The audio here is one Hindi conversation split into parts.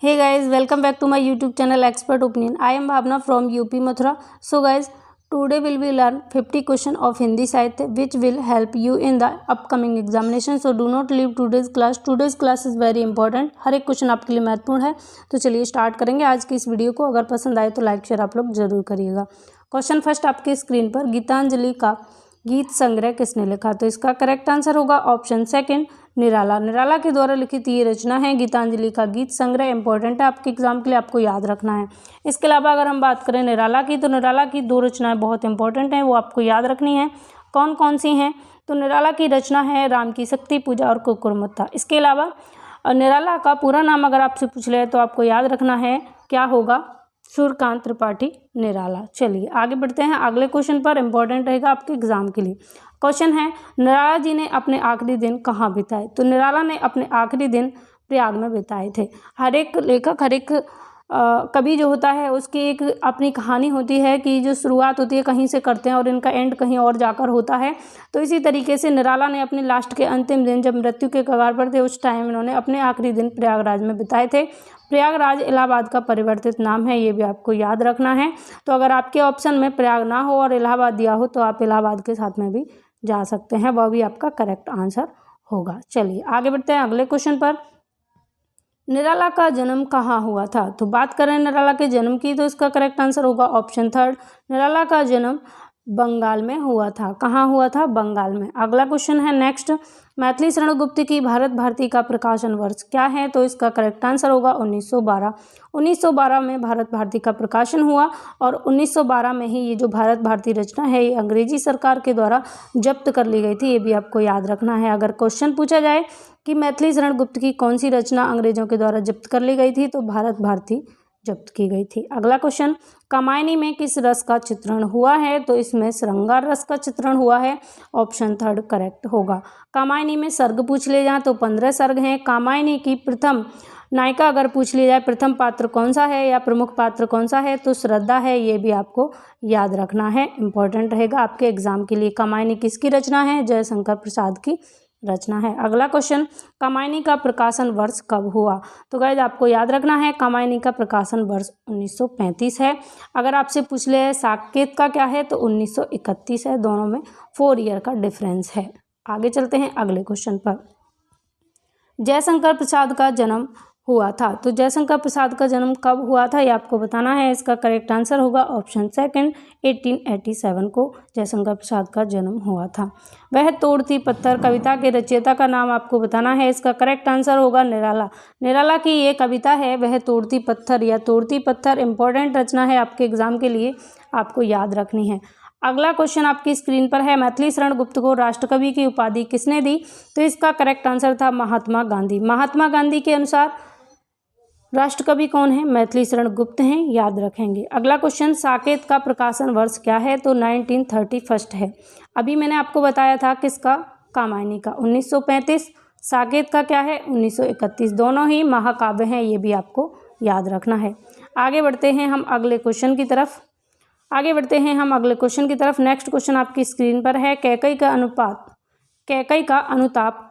Hey guys, welcome back to my YouTube channel Expert Opinion. I am Bhavna from UP Mathura. So guys, today will learn 50 question of Hindi Sahitya which will help you in the upcoming examination. So do not leave today's class. Today's class is very important. हर एक क्वेश्चन आपके लिए महत्वपूर्ण है. तो चलिए स्टार्ट करेंगे आज की इस वीडियो को. अगर पसंद आए तो लाइक शेयर आप लोग जरूर करिएगा. क्वेश्चन फर्स्ट आपके स्क्रीन पर, गीतांजलि का गीत संग्रह किसने लिखा? तो इसका करेक्ट आंसर होगा ऑप्शन सेकंड, निराला. निराला के द्वारा लिखित ये रचना है गीतांजलि का गीत संग्रह. इंपॉर्टेंट है आपके एग्जाम के लिए, आपको याद रखना है. इसके अलावा अगर हम बात करें निराला की, तो निराला की दो रचनाएं बहुत इंपॉर्टेंट हैं, वो आपको याद रखनी है. कौन कौन सी हैं? तो निराला की रचना है राम की शक्ति पूजा और कुकुरमुत्ता. इसके अलावा निराला का पूरा नाम अगर आपसे पूछ ले तो आपको याद रखना है, क्या होगा? सूर्यकांत त्रिपाठी निराला. चलिए आगे बढ़ते हैं अगले क्वेश्चन पर. इंपॉर्टेंट रहेगा आपके एग्जाम के लिए. क्वेश्चन है, निराला जी ने अपने आखिरी दिन कहाँ बिताए? तो निराला ने अपने आखिरी दिन प्रयाग में बिताए थे. हर एक लेखक, हर एक कवि जो होता है उसकी एक अपनी कहानी होती है कि जो शुरुआत होती है कहीं से करते हैं और इनका एंड कहीं और जाकर होता है. तो इसी तरीके से निराला ने अपने लास्ट के अंतिम दिन जब मृत्यु के कगार पर थे उस टाइम इन्होंने अपने आखिरी दिन प्रयागराज में बिताए थे. प्रयागराज इलाहाबाद का परिवर्तित नाम है, ये भी आपको याद रखना है. तो अगर आपके ऑप्शन में प्रयाग ना हो और इलाहाबाद दिया हो तो आप इलाहाबाद के साथ में भी जा सकते हैं, वह भी आपका करेक्ट आंसर होगा. चलिए आगे बढ़ते हैं अगले क्वेश्चन पर. निराला का जन्म कहाँ हुआ था? तो बात करें निराला के जन्म की, तो इसका करेक्ट आंसर होगा ऑप्शन थर्ड, निराला का जन्म बंगाल में हुआ था. कहाँ हुआ था? बंगाल में. अगला क्वेश्चन है नेक्स्ट, मैथिली शरण गुप्त की भारत भारती का प्रकाशन वर्ष क्या है? तो इसका करेक्ट आंसर होगा 1912. 1912 में भारत भारती का प्रकाशन हुआ और 1912 में ही ये जो भारत भारती रचना है ये अंग्रेजी सरकार के द्वारा जब्त कर ली गई थी, ये भी आपको याद रखना है. अगर क्वेश्चन पूछा जाए कि मैथिली शरण गुप्त की कौन सी रचना अंग्रेजों के द्वारा जब्त कर ली गई थी, तो भारत भारती जब्त की गई थी. अगला क्वेश्चन, कामायनी में किस रस का चित्रण हुआ है? तो इसमें श्रृंगार रस का चित्रण हुआ है. ऑप्शन थर्ड करेक्ट होगा. कामायनी में सर्ग पूछ ले जाए तो 15 सर्ग हैं. कामायनी की प्रथम नायिका अगर पूछ ली जाए, प्रथम पात्र कौन सा है या प्रमुख पात्र कौन सा है, तो श्रद्धा है. ये भी आपको याद रखना है, इंपॉर्टेंट रहेगा आपके एग्जाम के लिए. कामायनी किसकी रचना है? जयशंकर प्रसाद की रचना है. अगला क्वेश्चन, कामायनी का प्रकाशन वर्ष कब हुआ? तो गाइस आपको याद रखना है कामायनी का प्रकाशन वर्ष 1935 है. अगर आपसे पूछ ले साकेत का क्या है, तो 1931 है. दोनों में 4 ईयर का डिफरेंस है. आगे चलते हैं अगले क्वेश्चन पर. जयशंकर प्रसाद का जन्म हुआ था. तो जयशंकर प्रसाद का जन्म कब हुआ था ये आपको बताना है. इसका करेक्ट आंसर होगा ऑप्शन सेकंड, 1887 को जयशंकर प्रसाद का जन्म हुआ था. वह तोड़ती पत्थर कविता के रचयिता का नाम आपको बताना है. इसका करेक्ट आंसर होगा निराला. निराला की ये कविता है वह तोड़ती पत्थर या तोड़ती पत्थर. इंपॉर्टेंट रचना है आपके एग्जाम के लिए, आपको याद रखनी है. अगला क्वेश्चन आपकी स्क्रीन पर है, मैथिली शरण गुप्त को राष्ट्रकवि की उपाधि किसने दी? तो इसका करेक्ट आंसर था महात्मा गांधी. महात्मा गांधी के अनुसार राष्ट्रकवि कौन है? मैथिली शरण गुप्त हैं, याद रखेंगे. अगला क्वेश्चन, साकेत का प्रकाशन वर्ष क्या है? तो 1931 है. अभी मैंने आपको बताया था किसका? कामायनी का 1935. साकेत का क्या है? 1931. दोनों ही महाकाव्य हैं, ये भी आपको याद रखना है. आगे बढ़ते हैं हम अगले क्वेश्चन की तरफ. नेक्स्ट क्वेश्चन आपकी स्क्रीन पर है, कैकई का अनुताप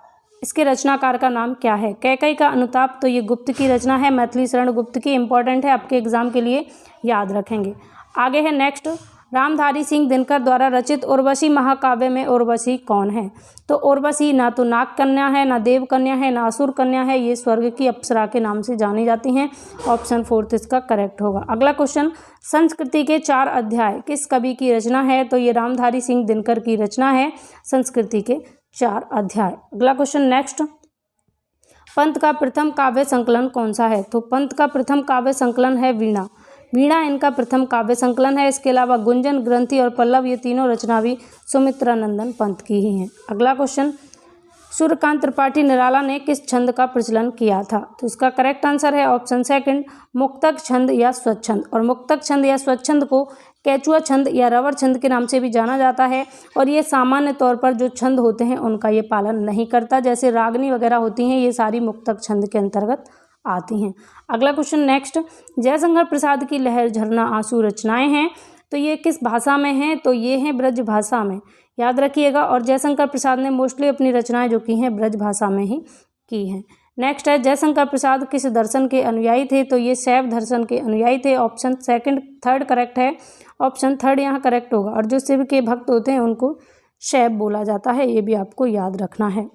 इसके रचनाकार का नाम क्या है? कैकई का अनुताप, तो ये गुप्त की रचना है, मैथिली शरण गुप्त की. इंपॉर्टेंट है आपके एग्जाम के लिए, याद रखेंगे. आगे है नेक्स्ट, रामधारी सिंह दिनकर द्वारा रचित उर्वशी महाकाव्य में उर्वशी कौन है? तो उर्वशी ना तो नाग कन्या है, ना देव कन्या है, ना असुर कन्या है, ये स्वर्ग की अप्सरा के नाम से जानी जाती हैं. ऑप्शन फोर्थ इसका करेक्ट होगा. अगला क्वेश्चन, संस्कृति के 4 अध्याय किस कवि की रचना है? तो ये रामधारी सिंह दिनकर की रचना है, संस्कृति के 4 अध्याय. अगला क्वेश्चन नेक्स्ट, पंत का प्रथम काव्य संकलन कौन सा है? तो पंत का प्रथम काव्य संकलन है वीणा. वीणा इनका प्रथम काव्य संकलन है. इसके अलावा गुंजन, ग्रंथि और पल्लव ये तीनों रचना भी सुमित्रानंदन पंत की ही हैं. अगला क्वेश्चन, सूर्यकांत त्रिपाठी निराला ने किस छंद का प्रचलन किया था? तो इसका करेक्ट आंसर है ऑप्शन सेकंड, मुक्तक छंद या स्वच्छंद. और मुक्तक छंद या स्वच्छंद को केचुआ छंद या रवर छंद के नाम से भी जाना जाता है. और ये सामान्य तौर पर जो छंद होते हैं उनका ये पालन नहीं करता, जैसे रागनी वगैरह होती हैं, ये सारी मुक्तक छंद के अंतर्गत आती हैं. अगला क्वेश्चन नेक्स्ट, जयशंकर प्रसाद की लहर, झरना, आंसू रचनाएं हैं, तो ये किस भाषा में हैं? तो ये हैं ब्रज भाषा में, याद रखिएगा. और जयशंकर प्रसाद ने मोस्टली अपनी रचनाएं जो की हैं ब्रज भाषा में ही की हैं. नेक्स्ट है जयशंकर प्रसाद किस दर्शन के अनुयायी थे, तो ये शैव दर्शन के अनुयायी थे। ऑप्शन सेकंड थर्ड करेक्ट है, ऑप्शन थर्ड यहाँ करेक्ट होगा। और जो शिव के भक्त होते हैं उनको शैव बोला जाता है, ये भी आपको याद रखना है।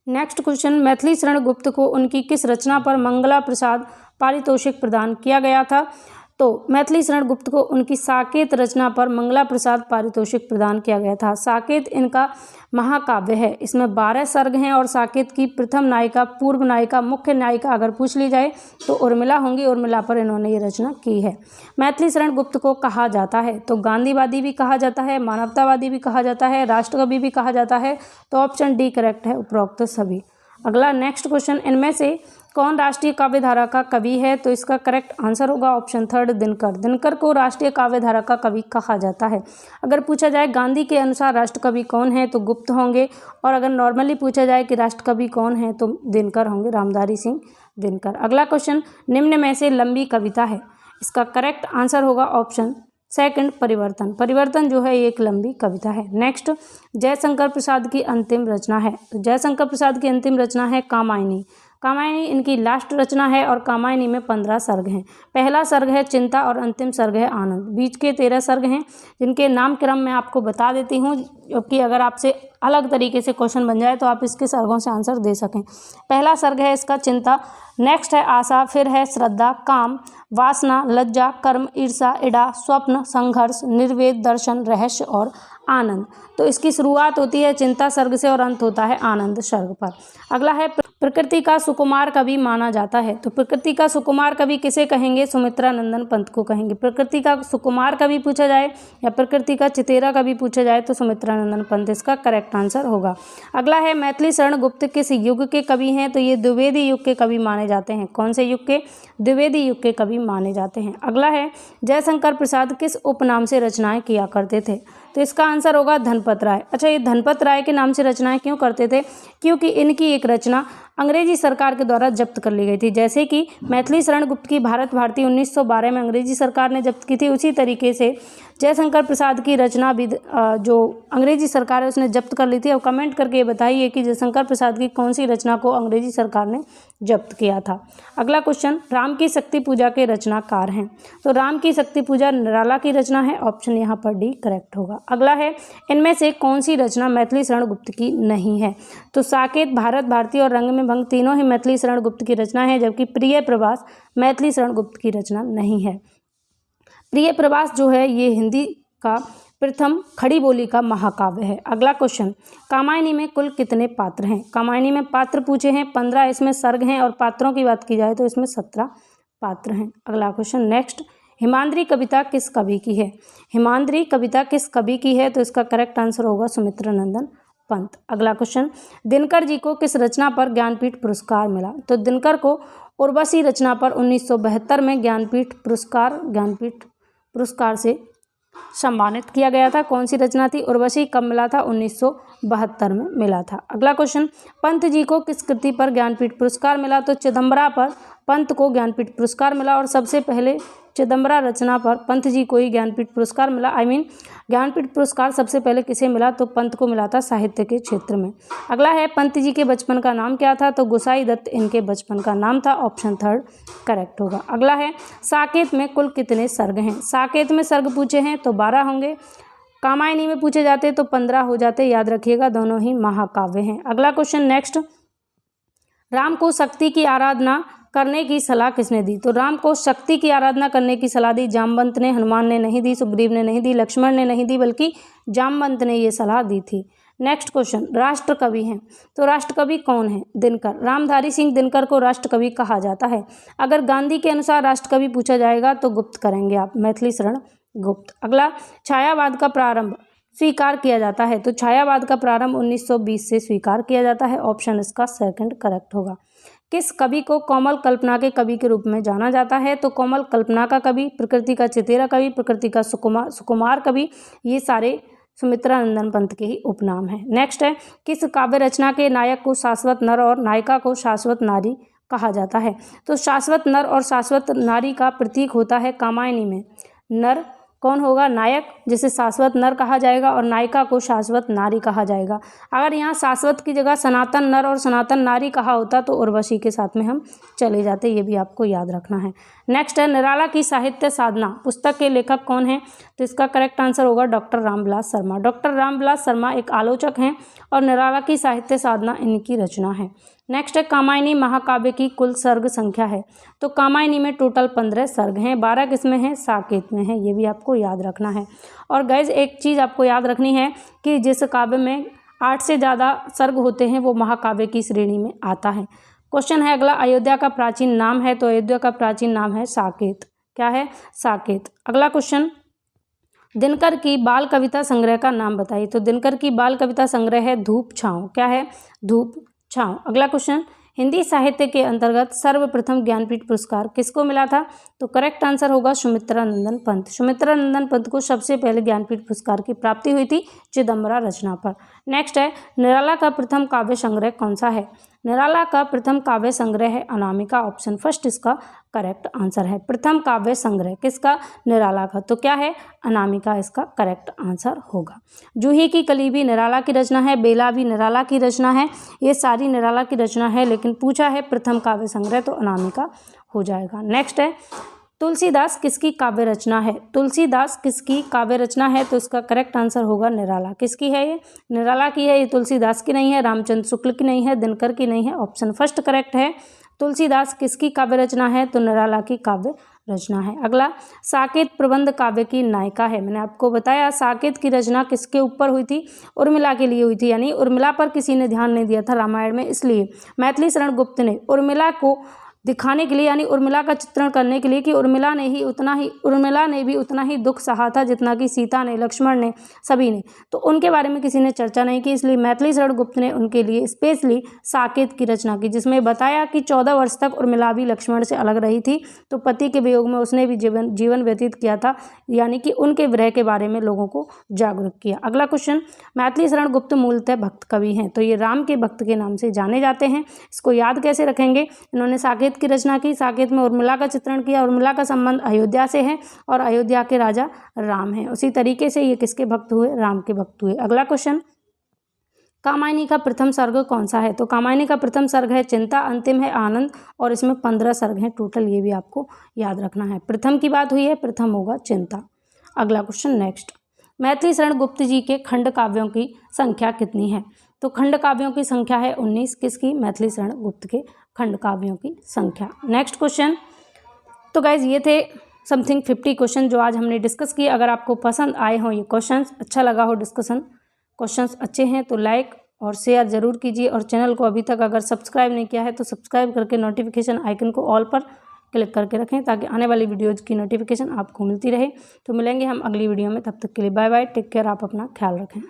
नेक्स्ट क्वेश्चन, मैथिली शरण गुप्त को उनकी किस रचना पर मंगला प्रसाद पारितोषिक प्रदान किया गया था, तो मैथिली शरण गुप्त को उनकी साकेत रचना पर मंगला प्रसाद पारितोषिक प्रदान किया गया था। साकेत इनका महाकाव्य है, इसमें 12 सर्ग हैं और साकेत की प्रथम नायिका, पूर्व नायिका, मुख्य नायिका अगर पूछ ली जाए तो उर्मिला होंगी, उर्मिला पर इन्होंने ये रचना की है। मैथिली शरण गुप्त को कहा जाता है, तो गांधीवादी भी कहा जाता है, मानवतावादी भी कहा जाता है, राष्ट्रकवि भी कहा जाता है, तो ऑप्शन डी करेक्ट है, उपरोक्त सभी। अगला नेक्स्ट क्वेश्चन, इनमें से कौन राष्ट्रीय काव्यधारा का कवि है, तो इसका करेक्ट आंसर होगा ऑप्शन थर्ड दिनकर। दिनकर को राष्ट्रीय काव्यधारा का कवि कहा जाता है। अगर पूछा जाए गांधी के अनुसार राष्ट्रकवि कौन है, तो गुप्त होंगे, और अगर नॉर्मली पूछा जाए कि राष्ट्रकवि कौन है तो दिनकर होंगे, रामधारी सिंह दिनकर। अगला क्वेश्चन, निम्न में से लंबी कविता है, इसका करेक्ट आंसर होगा ऑप्शन सेकंड परिवर्तन। परिवर्तन जो है ये एक लंबी कविता है। नेक्स्ट, जयशंकर प्रसाद की अंतिम रचना है, तो जयशंकर प्रसाद की अंतिम रचना है कामायनी। कामायनी इनकी लास्ट रचना है और कामायनी में 15 सर्ग हैं। पहला सर्ग है चिंता और अंतिम सर्ग है आनंद। बीच के 13 सर्ग हैं जिनके नाम क्रम मैं आपको बता देती हूँ, क्योंकि अगर आपसे अलग तरीके से क्वेश्चन बन जाए तो आप इसके सर्गों से आंसर दे सकें। पहला सर्ग है इसका चिंता, नेक्स्ट है आशा, फिर है श्रद्धा, काम, वासना, लज्जा, कर्म, ईर्षा, इड़ा, स्वप्न, संघर्ष, निर्वेद, दर्शन, रहस्य और आनंद। तो इसकी शुरुआत होती है चिंता सर्ग से और अंत होता है आनंद सर्ग पर। अगला है प्रकृति का सुकुमार कवि माना जाता है, तो प्रकृति का सुकुमार कवि किसे कहेंगे, सुमित्रा नंदन पंत को कहेंगे। प्रकृति का सुकुमार कवि पूछा जाए या प्रकृति का चितेरा कवि पूछा जाए तो सुमित्रा नंदन पंत इसका करेक्ट आंसर होगा। अगला है मैथिली शरण गुप्त किस युग के कवि हैं, तो ये द्विवेदी युग के कवि माने जाते हैं। कौन से युग के, द्विवेदी युग के कवि माने जाते हैं। अगला है जयशंकर प्रसाद किस उपनाम से रचनाएं किया करते थे, तो इसका आंसर होगा धनपत राय। अच्छा, ये धनपत राय के नाम से रचनाएं क्यों करते थे, क्योंकि इनकी एक रचना अंग्रेजी सरकार के द्वारा जब्त कर ली गई थी। जैसे कि मैथिली शरण गुप्त की भारत भारती 1912 में अंग्रेजी सरकार ने जब्त की थी, उसी तरीके से जयशंकर प्रसाद की रचना भी जो अंग्रेजी सरकार है उसने जब्त कर ली थी। अब कमेंट करके ये बताइए कि जयशंकर प्रसाद की कौन सी रचना को अंग्रेजी सरकार ने जब्त किया था। अगला क्वेश्चन, राम की शक्ति पूजा के रचनाकार हैं, तो राम की शक्ति पूजा निराला की रचना है, ऑप्शन यहाँ पर डी करेक्ट होगा। अगला है इनमें से कौन सी रचना मैथिली शरण गुप्त की नहीं है, तो साकेत, भारत भारती और रंग में भंग तीनों ही मैथिली शरण गुप्त की रचना है, जबकि प्रिय प्रवास मैथिली शरण गुप्त की रचना नहीं है। प्रिय प्रवास जो है ये हिंदी का प्रथम खड़ी बोली का महाकाव्य है। अगला क्वेश्चन, कामायनी में कुल कितने पात्र हैं, कामायनी में पात्र पूछे हैं 15, इसमें सर्ग हैं, और पात्रों की बात की जाए तो इसमें 17 पात्र हैं। अगला क्वेश्चन नेक्स्ट, हिमाद्री कविता किस कवि की है, हिमाद्री कविता किस कवि की है, तो इसका करेक्ट आंसर होगा सुमित्रा नंदन पंत। अगला क्वेश्चन, दिनकर जी को किस रचना पर ज्ञानपीठ पुरस्कार मिला, तो दिनकर को उर्वशी रचना पर 1972 में ज्ञानपीठ पुरस्कार से सम्मानित किया गया था। कौन सी रचना थी, उर्वशी, कब मिला था, 1972 में मिला था। अगला क्वेश्चन, पंत जी को किस कृति पर ज्ञानपीठ पुरस्कार मिला, तो चिदम्बरा पर पंत को ज्ञानपीठ पुरस्कार मिला, और सबसे पहले चिदम्बरा रचना पर पंत जी को ही ज्ञानपीठ पुरस्कार मिला। ज्ञानपीठ पुरस्कार सबसे पहले किसे मिला, तो पंत को मिला था साहित्य के क्षेत्र में। अगला है पंत जी के बचपन का नाम क्या था, तो गोसाई दत्त इनके बचपन का नाम था, ऑप्शन थर्ड करेक्ट होगा। अगला है साकेत में कुल कितने सर्ग हैं, साकेत में सर्ग पूछे हैं तो 12 होंगे, कामायनी में पूछे जाते तो 15 हो जाते, याद रखिएगा दोनों ही महाकाव्य हैं। अगला क्वेश्चन नेक्स्ट, राम को शक्ति की आराधना करने की सलाह किसने दी, तो राम को शक्ति की आराधना करने की सलाह दी जामवंत ने, हनुमान ने नहीं दी, सुग्रीव ने नहीं दी, लक्ष्मण ने नहीं दी, बल्कि जामवंत ने ये सलाह दी थी। नेक्स्ट क्वेश्चन, राष्ट्रकवि हैं, तो राष्ट्रकवि कौन है, दिनकर। रामधारी सिंह दिनकर को राष्ट्रकवि कहा जाता है। अगर गांधी के अनुसार राष्ट्रकवि पूछा जाएगा तो गुप्त करेंगे आप, मैथिली शरण गुप्त। अगला, छायावाद का प्रारंभ स्वीकार किया जाता है, तो छायावाद का प्रारंभ 1920 से स्वीकार किया जाता है, ऑप्शन इसका सेकंड करेक्ट होगा। किस कवि को कोमल कल्पना के कवि के रूप में जाना जाता है, तो कोमल कल्पना का कवि, प्रकृति का चितेरा कवि, प्रकृति का सुकुमार कवि, ये सारे सुमित्रा नंदन पंत के ही उपनाम हैं। नेक्स्ट है, किस काव्य रचना के नायक को शाश्वत नर और नायिका को शाश्वत नारी कहा जाता है, तो शाश्वत नर और शाश्वत नारी का प्रतीक होता है कामायनी में नर कौन होगा? नायक, जिसे शाश्वत नर कहा जाएगा, और नायिका को शाश्वत नारी कहा जाएगा। अगर यहाँ शाश्वत की जगह सनातन नर और सनातन नारी कहा होता तो उर्वशी के साथ में हम चले जाते, ये भी आपको याद रखना है। नेक्स्ट है निराला की साहित्य साधना पुस्तक के लेखक कौन है? तो इसका करेक्ट आंसर होगा डॉक्टर रामविलास शर्मा। डॉक्टर रामविलास शर्मा एक आलोचक हैं और निराला की साहित्य साधना इनकी रचना है। नेक्स्ट है कामायनी महाकाव्य की कुल सर्ग संख्या है। तो कामायनी में टोटल 15 सर्ग हैं, 12 किसमें हैं? साकेत में है, ये भी आपको याद रखना है। और गाइज एक चीज़ आपको याद रखनी है कि जिस काव्य में 8 से ज़्यादा सर्ग होते हैं वो महाकाव्य की श्रेणी में आता है। क्वेश्चन है अगला, अयोध्या का प्राचीन नाम है। तो अयोध्या का प्राचीन नाम है साकेत। क्या है? साकेत। अगला क्वेश्चन, दिनकर की बाल कविता संग्रह का नाम बताइए। तो दिनकर की बाल कविता संग्रह है धूप छाँव। क्या है? धूप छाँव। अगला क्वेश्चन, हिंदी साहित्य के अंतर्गत सर्वप्रथम ज्ञानपीठ पुरस्कार किसको मिला था? तो करेक्ट आंसर होगा सुमित्रा नंदन पंत। सुमित्रा नंदन पंत को सबसे पहले ज्ञानपीठ पुरस्कार की प्राप्ति हुई थी चिदम्बरा रचना पर। नेक्स्ट है निराला का प्रथम काव्य संग्रह कौन सा है? निराला का प्रथम काव्य संग्रह है अनामिका। ऑप्शन फर्स्ट इसका करेक्ट आंसर है। प्रथम काव्य संग्रह किसका? निराला का। तो क्या है? अनामिका इसका करेक्ट आंसर होगा। जूही की कली भी निराला की रचना है, बेला भी निराला की रचना है, ये सारी निराला की रचना है, लेकिन पूछा है प्रथम काव्य संग्रह तो अनामिका हो जाएगा। नेक्स्ट है तुलसीदास किसकी काव्य रचना है? तुलसीदास किसकी काव्य रचना है? तो इसका करेक्ट आंसर होगा निराला। किसकी है ये? निराला की है, ये तुलसीदास की नहीं है, रामचंद्र शुक्ल की नहीं है, दिनकर की नहीं है। ऑप्शन फर्स्ट करेक्ट है। तुलसीदास किसकी काव्य रचना है? तो निराला की काव्य रचना है। अगला, साकेत प्रबंध काव्य की नायिका है। मैंने आपको बताया साकेत की रचना किसके ऊपर हुई थी? उर्मिला के लिए हुई थी, यानी उर्मिला पर किसी ने ध्यान नहीं दिया था रामायण में, इसलिए मैथिली शरण गुप्त ने उर्मिला को दिखाने के लिए, यानी उर्मिला का चित्रण करने के लिए कि उर्मिला ने भी उतना ही दुख सहा था जितना कि सीता ने, लक्ष्मण ने, सभी ने, तो उनके बारे में किसी ने चर्चा नहीं की, इसलिए मैथिली शरण गुप्त ने उनके लिए स्पेशली साकेत की रचना की, जिसमें बताया कि 14 वर्ष तक उर्मिला भी लक्ष्मण से अलग रही थी, तो पति के वियोग में उसने भी जीवन व्यतीत किया था, यानी कि उनके विरह के बारे में लोगों को जागरूक किया। अगला क्वेश्चन, मैथिली शरण गुप्त मूलतः भक्त कवि हैं, तो ये राम के भक्त के नाम से जाने जाते हैं। इसको याद कैसे रखेंगे? इन्होंने साकेत की रचना की, साकेत में उर्मिला का चित्रण किया, उर्मिला का संबंध अयोध्या से है और अयोध्या के राजा राम हैं, उसी तरीके से ये किसके भक्त हुए? राम के भक्त हुए। अगला क्वेश्चन, कामायनी का प्रथम सर्ग कौन सा है? तो कामायनी का प्रथम सर्ग है चिंता, अंतिम है आनंद, और इसमें 15 सर्ग हैं टोटल, ये भी आपको याद रखना है। प्रथम की बात हुई है, प्रथम होगा चिंता। अगला क्वेश्चन नेक्स्ट, मैथिली शरण गुप्त जी के खंड काव्यों की संख्या कितनी है? तो खंड काव्यों की संख्या है 19। किसकी? मैथिली शरण गुप्त के खंड काव्यों की संख्या। नेक्स्ट क्वेश्चन, तो गाइज ये थे समथिंग 50 क्वेश्चन जो आज हमने डिस्कस किए। अगर आपको पसंद आए हों ये क्वेश्चंस, अच्छा लगा हो डिस्कशन, क्वेश्चंस अच्छे हैं तो लाइक और शेयर ज़रूर कीजिए, और चैनल को अभी तक अगर सब्सक्राइब नहीं किया है तो सब्सक्राइब करके नोटिफिकेशन आइकन को ऑल पर क्लिक करके रखें ताकि आने वाली वीडियोज़ की नोटिफिकेशन आपको मिलती रहे। तो मिलेंगे हम अगली वीडियो में, तब तक के लिए बाय बाय, टेक केयर, आप अपना ख्याल रखें।